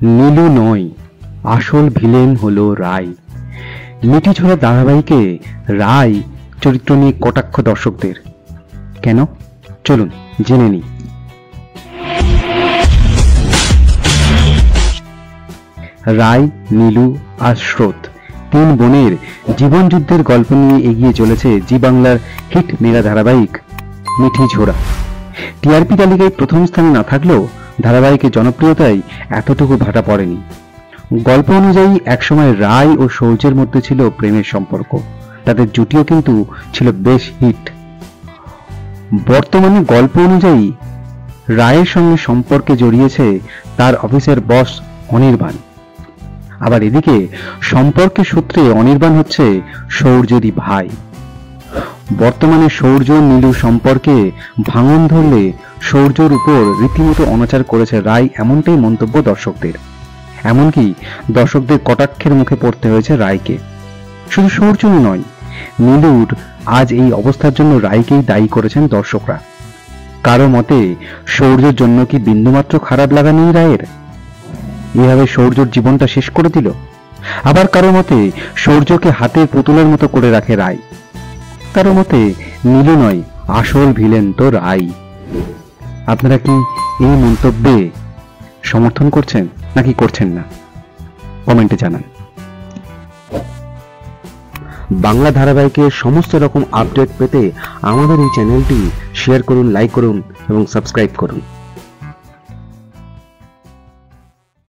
নীলু নয়, আসল ভিলেন হলো রায়। মিঠিঝোড়া ধারাবাহিকে রায় চরিত্র নিয়ে কটাক্ষ দর্শকদের। কেন? চলুন জেনে নিই। রায়, নীলু আর স্রোত তিন বোনের জীবন যুদ্ধের গল্প নিয়ে এগিয়ে চলেছে জি বাংলার হিট মেগা ধারাবাহিক মিঠিঝোড়া। টিআরপি তালিকায় প্রথম স্থানে না থাকলেও ধারাবাহিকের জনপ্রিয়তায় এতটুকু ভাটা পড়েনি। গল্প অনুযায়ী একসময় রায় ও সৌর্যের মধ্যে ছিল প্রেমের সম্পর্ক, তাদের জুটিও কিন্তু ছিল বেশ হিট। বর্তমানে গল্প অনুযায়ী রায়ের সঙ্গে সম্পর্কে জড়িয়েছে তার অফিসের বস অনির্বাণ। আবার এদিকে সম্পর্কের সূত্রে অনির্বাণ হচ্ছে সৌর্যেরই ভাই। বর্তমানে সৌর্য নীলু সম্পর্কে ভাঙন ধরলে সৌর্যর উপর রীতিমতো অনাচার করেছে রায়, এমনটাই মন্তব্য দর্শকদের। এমনকি দর্শকদের কটাক্ষের মুখে পড়তে হয়েছে রায়কে। শুধু সৌর্যই নয়, নীলুর আজ এই অবস্থার জন্য রায়কেই দায়ী করেছেন দর্শকরা। কারো মতে সৌর্যের জন্য কি বিন্দুমাত্র খারাপ লাগা নেই রায়ের? এভাবে সৌর্যর জীবনটা শেষ করে দিল। আবার কারো মতে সৌর্যকে হাতের পুতুলের মতো করে রাখে রায়। কারো মতে নীলু নয়, আসল ভিলেন তো রায়। আপনারা কি এই মন্তব্যে সমর্থন করছেন নাকি করছেন না? কমেন্টে জানান। বাংলা ধারাবাহিকের সমস্ত রকম আপডেট পেতে আমাদের এই চ্যানেলটি শেয়ার করুন, লাইক করুন এবং সাবস্ক্রাইব করুন।